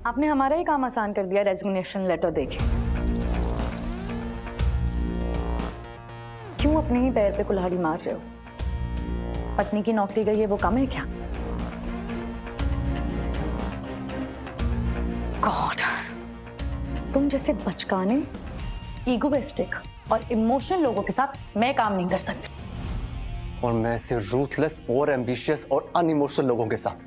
आपने हमारा ही काम आसान कर दिया रेजिग्नेशन लेटर देके। क्यों अपने ही पैर पे कुल्हाड़ी मार रहे हो? पत्नी की नौकरी गई है वो कम है क्या? गॉड, तुम जैसे बचकाने, ईगोइस्टिक और इमोशनल लोगों के साथ मैं काम नहीं कर सकती। और मैं ऐसे रूथलेस और एम्बिशियस और अनइमोशनल लोगों के साथ।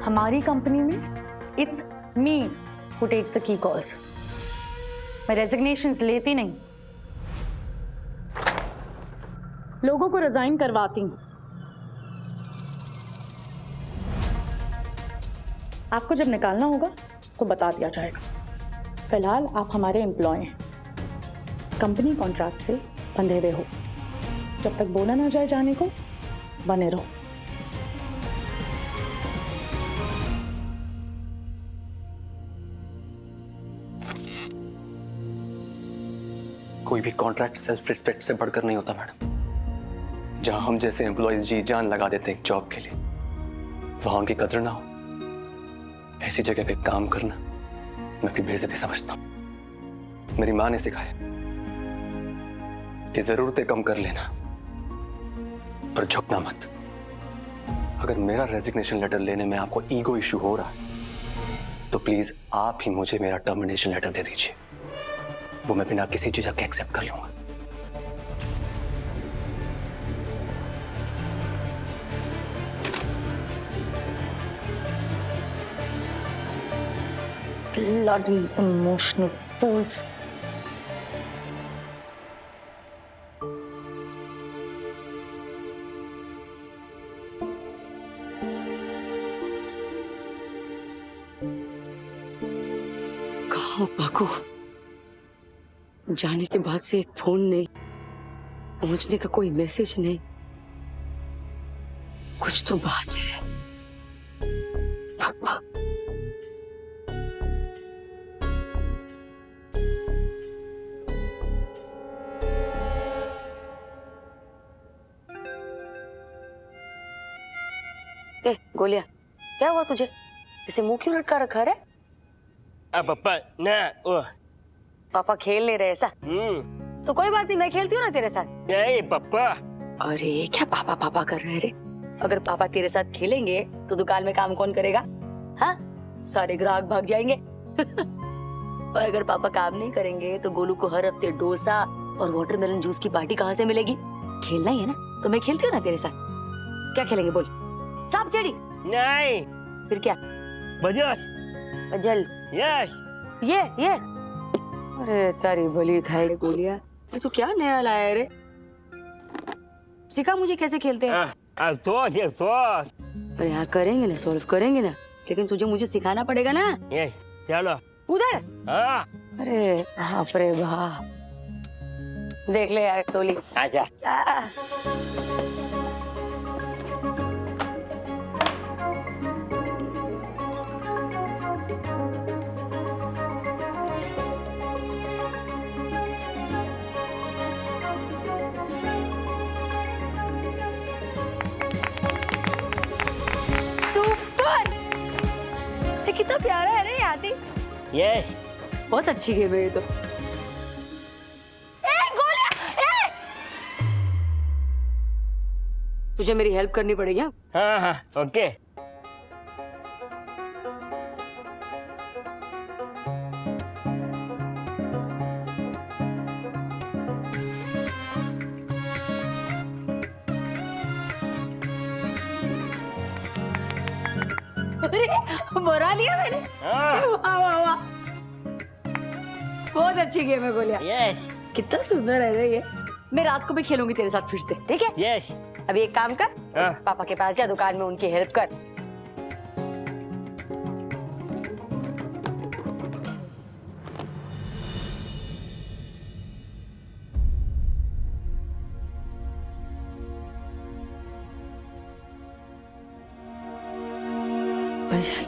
हमारी कंपनी में it's me who takes the key calls. मैं रेजिग्नेशंस लेती नहीं, लोगों को रिजाइन करवाती हूं। आपको जब निकालना होगा तो बता दिया जाएगा। फिलहाल आप हमारे एम्प्लॉय हैं, कंपनी कॉन्ट्रैक्ट से बंधे हुए हो। जब तक बोला ना जाए जाने को, बने रहो। कोई भी कॉन्ट्रैक्ट सेल्फ रिस्पेक्ट से बढ़कर नहीं होता मैडम। जहां हम जैसे एम्प्लॉयज जी जान लगा देते हैं जॉब के लिए, वहां उनकी कदर ना हो, ऐसी जगह पे काम करना मैं अपनी बेइज्जती समझता हूं। मेरी माँ ने सिखाया कि जरूरतें कम कर लेना पर झुकना मत। अगर मेरा रेजिग्नेशन लेटर लेने में आपको ईगो इशू हो रहा है तो प्लीज आप ही मुझे मेरा टर्मिनेशन लेटर दे दीजिए। वो मैं बिना किसी चीज के एक्सेप्ट कर लूंगा। Bloody emotional fools. कहाँ भागू? जाने के बाद से एक फोन नहीं, पहुंचने का कोई मैसेज नहीं। कुछ तो बात है। पापा, ए गोलिया, क्या हुआ तुझे? इसे मुंह क्यों लटका रखा है? पापा ना ओ पापा खेल नहीं रहे ऐसा? तो कोई बात नहीं, मैं खेलती हूँ ना तेरे साथ। नहीं पापा। अरे क्या पापा पापा कर रहे रे? अगर पापा तेरे साथ खेलेंगे तो दुकान में काम कौन करेगा? हाँ, सारे ग्राहक भाग जाएंगे। और अगर पापा काम नहीं करेंगे तो गोलू को हर हफ्ते डोसा और वाटरमेलन जूस की पार्टी कहाँ से मिलेगी? खेलना ही है ना, तो मैं खेलती हूँ ना तेरे साथ। क्या खेलेंगे बोल? सांप सीढ़ी? नहीं। फिर क्या? बजस। जल? यस। ये अरे तारी भली थाई गोलिया, ये तो क्या नया लाया है रे? सिखा मुझे कैसे खेलते हैं। तो अरे हाँ, करेंगे ना, सॉल्व करेंगे ना, लेकिन तुझे मुझे सिखाना पड़ेगा ना। यस चलो। उधर? हाँ। अरे बाप रे बाप, देख ले यार टोली। अच्छा। कितना प्यारा है रे यादी। यस। बहुत अच्छी गेम है ये तो। गोलियां, तुझे मेरी हेल्प करनी पड़ेगी। हाँ ओके। मरा लिया मैंने। वाह वाह वाह, बहुत अच्छी गेम है गोलियां। यस। कितना सुंदर है रे ये। मैं रात को भी खेलूंगी तेरे साथ फिर से, ठीक है? यस। अभी एक काम कर, पापा के पास जा, दुकान में उनकी हेल्प कर। बजल,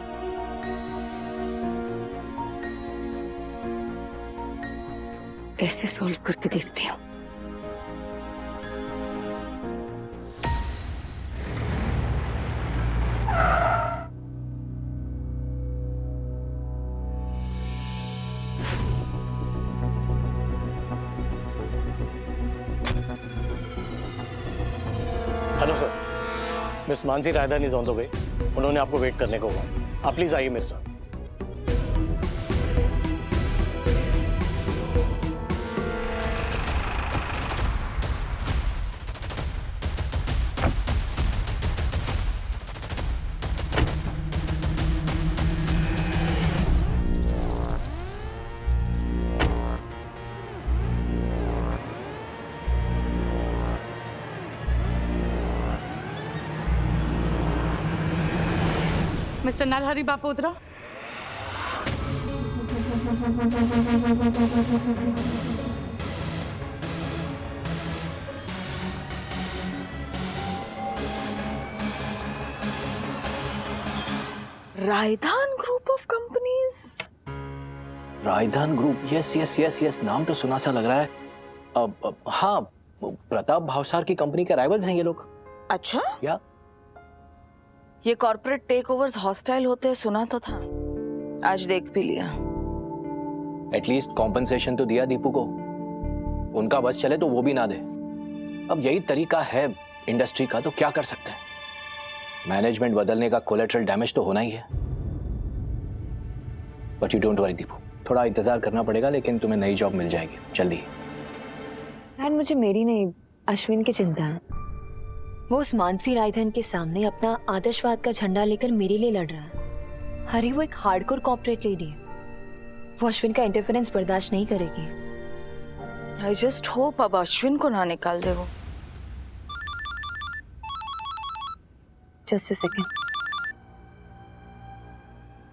ऐसे सॉल्व करके देखती हूँ। मिस मानसी रायदानी दौंदोबे, उन्होंने आपको वेट करने को कहा। आप प्लीज आइए मेरे साथ। Mister Narhari Bapodra, Raidan group of companies. Raidan group, yes yes yes yes, नाम तो सुना सा लग रहा है। हाँ, प्रताप भावसार की कंपनी के राइवल्स हैं ये लोग। अच्छा, या ये कॉर्पोरेट टेक ओवर्स हॉस्टाइल होते हैं सुना तो था, आज देख भी लिया। एटलीस्ट कॉम्पनसेशन तो दिया दीपू को। उनका बस चले तो वो भी ना दे। अब यही तरीका है इंडस्ट्री का, तो क्या कर सकते हैं। मैनेजमेंट बदलने का कोलेटरल डैमेज तो होना ही है। But you don't worry Deepu, थोड़ा इंतजार करना पड़ेगा, लेकिन तुम्हें नई जॉब मिल जाएगी जल्दी। यार मुझे मेरी नहीं, अश्विन की चिंता है। वो उस मानसी रायधन के सामने अपना आदर्शवाद का झंडा लेकर मेरे लिए लड़ रहा है। हरी वो एक हार्डकोर कॉर्पोरेट लेडी है, वो अश्विन का इंटरफेरेंस बर्दाश्त नहीं करेगी। आई जस्ट होप अब अश्विन को ना निकाल दे वो। Just a second.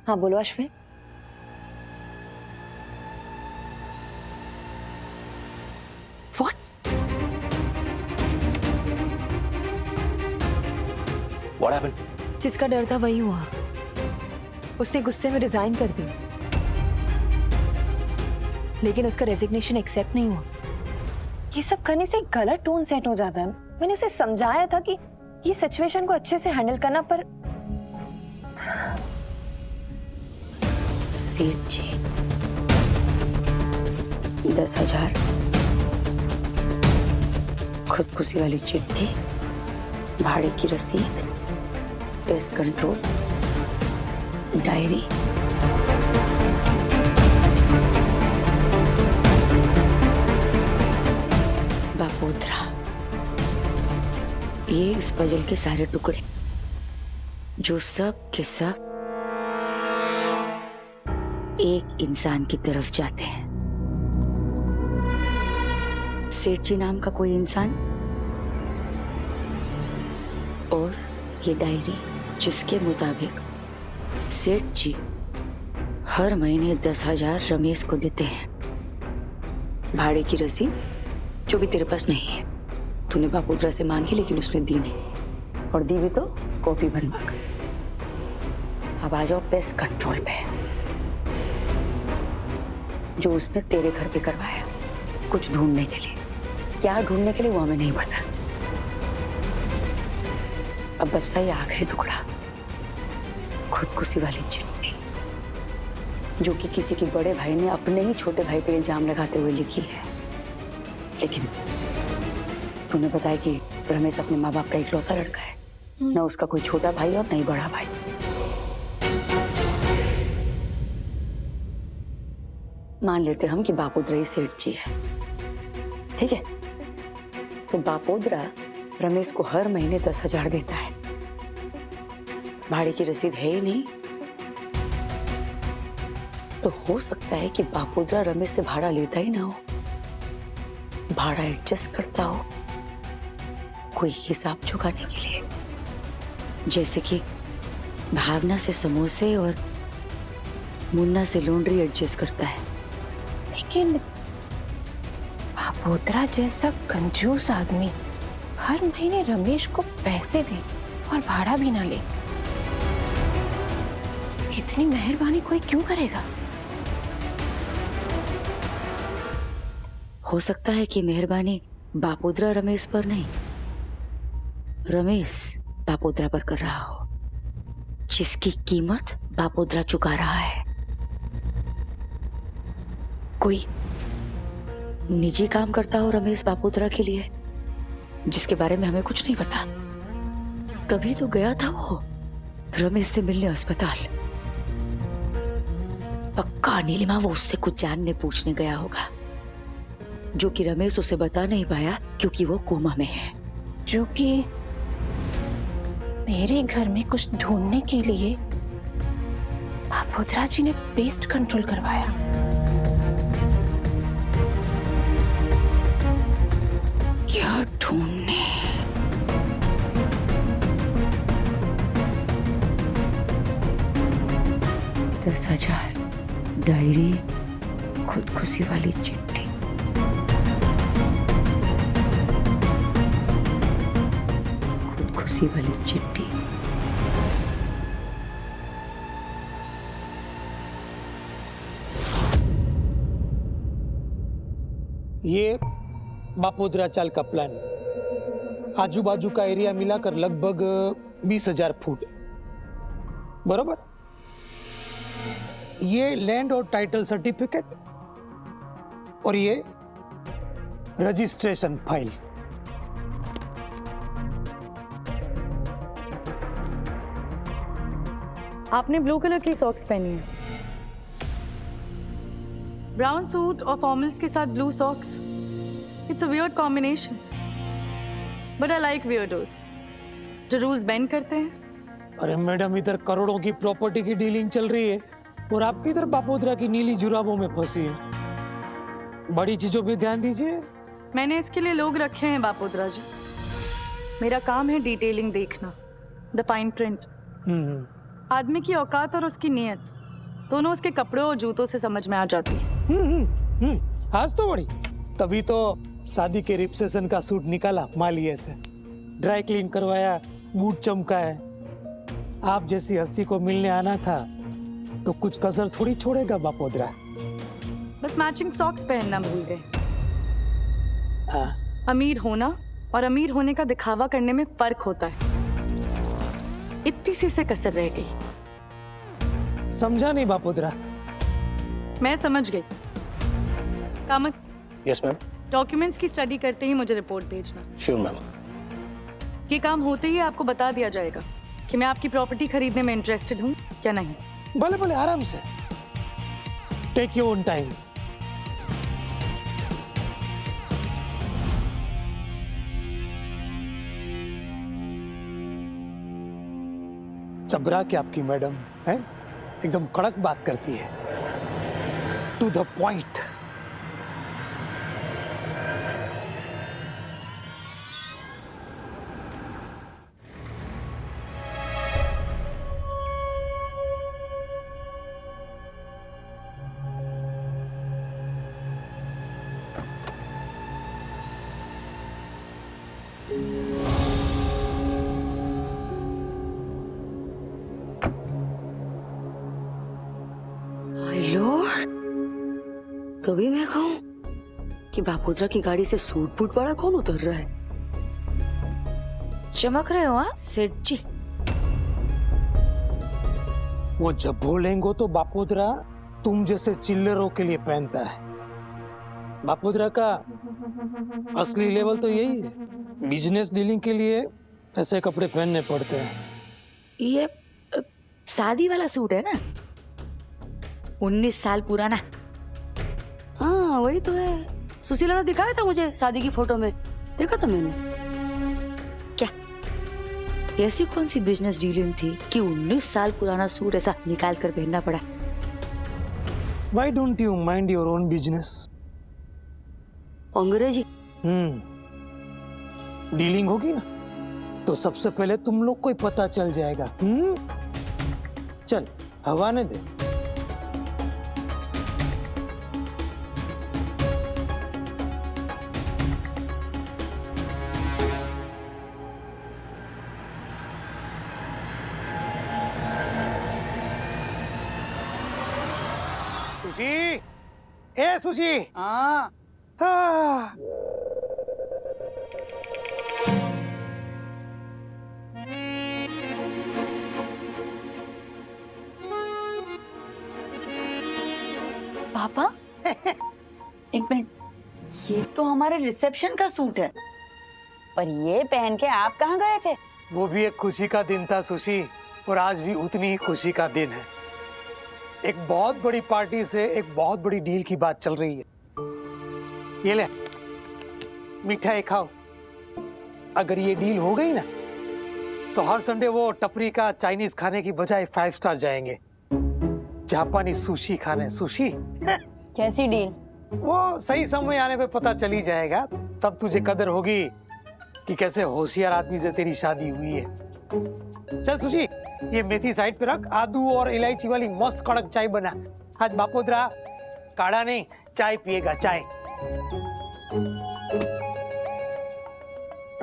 हाँ बोलो अश्विन। व्हाट? What happened? जिसका डर था वही हुआ। उसने गुस्से में रिजाइन कर दिया, लेकिन उसका रेजिग्नेशन एक्सेप्ट नहीं हुआ। ये सब करने से एक गलत टोन सेट हो जाता है। मैंने उसे समझाया था कि ये सिचुएशन को अच्छे से हैंडल करना, पर सेठ जी 10,000, खुदकुशी वाली चिट्ठी, भाड़े की रसीद, पेस्ट कंट्रोल, डायरी, बापोद्रा, ये इस पजल के सारे टुकड़े जो सब के सब एक इंसान की तरफ जाते हैं। सेठ जी नाम का कोई इंसान और ये डायरी जिसके मुताबिक सेठ जी हर महीने 10,000 रमेश को देते हैं। भाड़े की रसीद जो कि तेरे पास नहीं है, तूने बापोद्रा से मांगी लेकिन उसने दी नहीं, और दी भी तो कॉपी बनवा कर। अब आ जाओ पेस्ट कंट्रोल पे, जो उसने तेरे घर पे करवाया कुछ ढूंढने के लिए। क्या ढूंढने के लिए वो हमें नहीं पता। अब बचता है आखिरी टुकड़ा, खुदकुशी वाली चिट्ठी, जो कि किसी के बड़े भाई ने अपने ही छोटे भाई पे इल्जाम लगाते हुए लिखी है। लेकिन तूने बताया कि रमेश अपने माँ बाप का इकलौता लड़का है, न उसका कोई छोटा भाई और न ही बड़ा भाई। मान लेते हम कि बापोद्रा ही सेठ जी है, ठीक है? तो बापोद्रा रमेश को हर महीने 10,000 देता है, भाड़े की रसीद है ही नहीं, तो हो सकता है कि बापोद्रा रमेश से भाड़ा लेता ही ना हो, भाड़ा एडजस्ट करता हो कोई हिसाब चुकाने के लिए, जैसे कि भावना से समोसे और मुन्ना से लॉन्ड्री एडजस्ट करता है। लेकिन बापोद्रा जैसा कंजूस आदमी हर महीने रमेश को पैसे दे और भाड़ा भी ना ले, इतनी मेहरबानी कोई क्यों करेगा? हो सकता है कि मेहरबानी बापोद्रा रमेश पर नहीं, रमेश बापोद्रा पर कर रहा हो, जिसकी कीमत बापोद्रा चुका रहा है। कोई निजी काम करता हो रमेश बापोद्रा के लिए, जिसके बारे में हमें कुछ नहीं पता। तभी तो गया था वो रमेश से मिलने अस्पताल। पक्का नीलिमा वो उससे कुछ जानने पूछने गया होगा, जो कि रमेश उसे बता नहीं पाया क्योंकि वो कोमा में है। जो कि मेरे घर में कुछ ढूंढने के लिए बापोद्रा जी ने पेस्ट कंट्रोल करवाया। क्या ढूंढने? 10,000 डायरी, खुदकुशी वाली चिट्ठी। खुदकुशी वाली चिट्ठी। ये बापोद्रा चाल का प्लान, आजू बाजू का एरिया मिलाकर लगभग 20,000 फुट, बरोबर। ये लैंड और टाइटल सर्टिफिकेट और ये रजिस्ट्रेशन फाइल। आपने ब्लू कलर की सॉक्स पहनी है, ब्राउन सूट और फॉर्मल्स के साथ blue socks. It's a weird combination, but I like weirdos जो रूल्स बेंड करते हैं। अरे मैडम, इधर करोड़ों की प्रॉपर्टी की डीलिंग चल रही है और आपकी इधर बापोद्रा की नीली जुराबों में फंसी है। बड़ी चीजों पे ध्यान दीजिए। मैंने इसके लिए लोग रखे हैं बापोद्रा जी। मेरा काम है डिटेलिंग देखना, द फाइन प्रिंट। आदमी की औकात और उसकी नीयत दोनों उसके कपड़ों और जूतों से समझ में आ जाती है। आज तो बड़ी, तभी तो शादी के रिसेप्शन का सूट निकाला मालिये से, ड्राई क्लीन करवाया, बूट चमका है। आप जैसी हस्ती को मिलने आना था तो कुछ कसर थोड़ी छोड़ेगा बापोद्रा। बस मैचिंग सॉक्स पहनना भूल गए। हाँ। अमीर होना और अमीर होने का दिखावा करने में फर्क होता है। इतनी सी से कसर रह गई। समझा नहीं बापोद्रा। मैं समझ गई। Kamat, yes ma'am. डॉक्यूमेंट्स की स्टडी करते ही मुझे रिपोर्ट भेजना। Sure ma'am. ये काम होते ही आपको बता दिया जाएगा कि मैं आपकी प्रॉपर्टी खरीदने में इंटरेस्टेड हूँ क्या नहीं। भले भले, आराम से, टेक योर ओन टाइम। चबरा के आपकी मैडम है, एकदम कड़क बात करती है, टू द पॉइंट। तभी मैं कहूं कि बापोद्रा की गाड़ी से सूट बूट वाला कौन उतर रहा है। चमक रहे हो आप सेठ जी। वो जब बोलेंगे तो बापोद्रा तुम जैसे चिल्लरों के लिए पहनता है। बापोद्रा का असली लेवल तो यही है, बिजनेस डीलिंग के लिए ऐसे कपड़े पहनने पड़ते हैं। ये शादी वाला सूट है ना, 19 साल पुराना। हाँ वही तो है, सुशीला ने दिखाया था मुझे शादी की फोटो में, देखा था मैंने। क्या ऐसी कौन सी बिजनेस डीलिंग थी कि 19 साल पुराना सूट ऐसा निकाल कर पहनना पड़ा? Why don't you mind your own business? अंग्रेजी डीलिंग होगी ना तो सबसे पहले तुम लोग को ही पता चल जाएगा। चल हवा ने दे। सुशी, ए सुशी। हाँ। पापा एक मिनट, ये तो हमारे रिसेप्शन का सूट है, पर ये पहन के आप कहाँ गए थे? वो भी एक खुशी का दिन था सुशी, और आज भी उतनी ही खुशी का दिन है। एक बहुत बड़ी पार्टी से एक बहुत बड़ी डील की बात चल रही है। ये ले, मिठाई खाओ। अगर ये डील हो गई ना, तो हर संडे वो टपरी का चाइनीज खाने की बजाय 5 स्टार जाएंगे, जापानी सुशी खाने। सुशी कैसी डील? वो सही समय आने पे पता चली जाएगा, तब तुझे कदर होगी कि कैसे होशियार आदमी से तेरी शादी हुई है। चल सुशी, ये मेथी साइड पे रख, आदू और इलायची वाली मस्त कड़क चाय बना। आज बापोदरा काढ़ा नहीं, चाय पिएगा, चाय।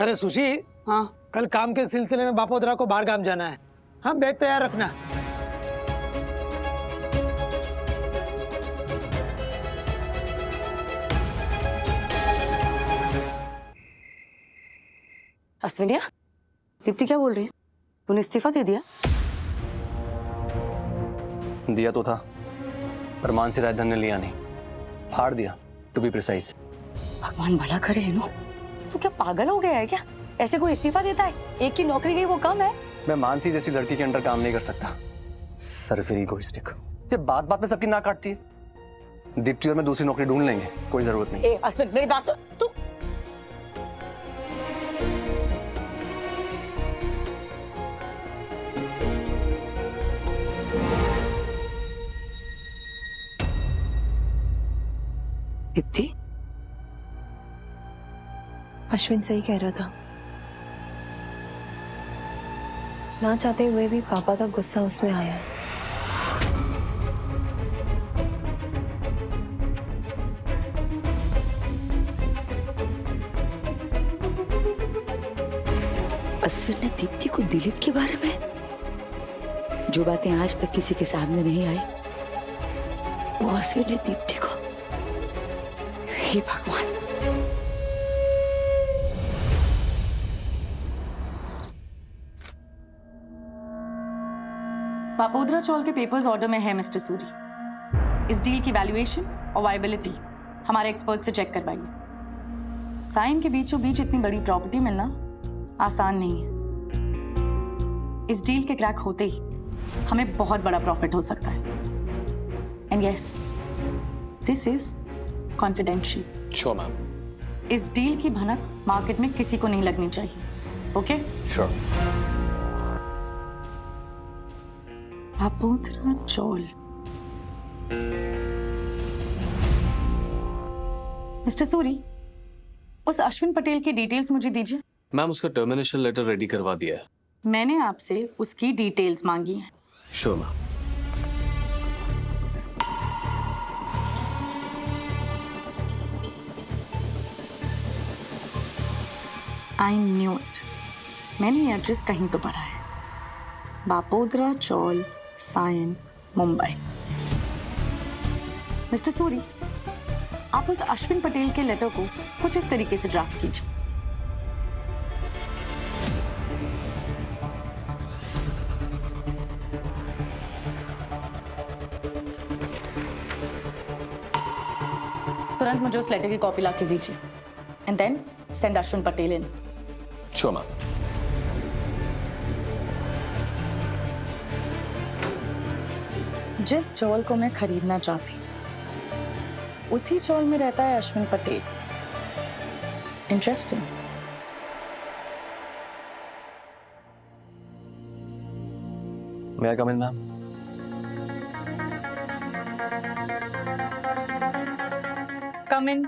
अरे सुशी, हाँ कल काम के सिलसिले में बापोदरा को बाहर गाम जाना है। हाँ, बैग तैयार रखना। अश्विनिया, दीप्ति क्या बोल रही है? तूने इस्तीफा दे दिया? दिया तो था, पर मानसी रायधन ने लिया नहीं, फाड़ दिया, टू बी प्रिसाइज। भगवान भला करे हेनो, तू क्या पागल हो गया है क्या? ऐसे कोई इस्तीफा देता है? एक की नौकरी गई वो कम है? मैं मानसी जैसी लड़की के अंडर काम नहीं कर सकता। सरफिरी इगोइस्टिक, ये बात बात में सबकी नाक काटती है। दीप्ति और मैं दूसरी नौकरी ढूंढ लेंगे, कोई जरूरत नहीं। ए अश्विन, मेरी बात सुन। तू दीप्ति, अश्विन सही कह रहा था। ना चाहते हुए भी पापा का गुस्सा उसमें आया है। अश्विन ने दीप्ति को दिलीप के बारे में, जो बातें आज तक किसी के सामने नहीं आई, वो अश्विन ने दीप्ति को। हे भगवान। बापोद्रा चौल के पेपर्स ऑर्डर में है मिस्टर सूरी। इस डील की वैल्यूएशन और वायबिलिटी हमारे एक्सपर्ट से चेक करवाइए। साइन के बीचों बीच इतनी बड़ी प्रॉपर्टी मिलना आसान नहीं है। इस डील के क्रैक होते ही हमें बहुत बड़ा प्रॉफिट हो सकता है। And yes, this is confidential. Sure ma'am. इस डील की भनक मार्केट में किसी को नहीं लगनी चाहिए। ओके? श्योर। बापोद्रा चौल। मिस्टर सूरी, उस अश्विन पटेल की डिटेल्स मुझे दीजिए। मैम, उसका टर्मिनेशन लेटर रेडी करवा दिया है। मैंने आपसे उसकी डिटेल्स मांगी हैं। Sure ma'am. I knew it. मैंने ये एड्रेस कहीं तो पढ़ा है। बापोद्रा चौल, सायन, मुंबई। मिस्टर सूरी, आप उस अश्विन पटेल के लेटर को कुछ इस तरीके से ड्राफ्ट कीजिए। तुरंत मुझे उस लेटर की कॉपी लाके दीजिए। And then send Ashwin Patel in. Sure ma'am. जिस चौल को मैं खरीदना चाहती उसी चौल में रहता है अश्विन पटेल। इंटरेस्टिंग। मे आई कम इन मैम? कम इन।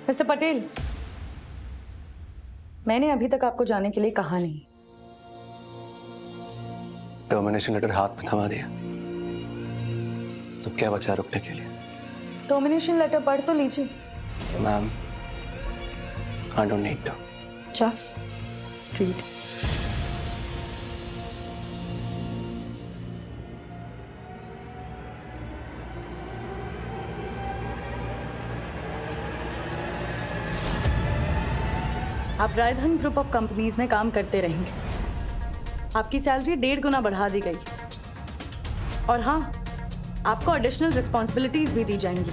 मिस्टर पटेल, मैंने अभी तक आपको जाने के लिए कहा नहीं। टर्मिनेशन लेटर हाथ में थमा दिया, तो क्या बचा रुकने के लिए? टर्मिनेशन लेटर पढ़ तो लीजिए। Ma'am, I don't need to. Just read. आप रायधन ग्रुप ऑफ कंपनीज में काम करते रहेंगे। आपकी सैलरी 1.5 गुना बढ़ा दी गई और हाँ, आपको एडिशनल रिस्पॉन्सिबिलिटीज भी दी जाएंगी।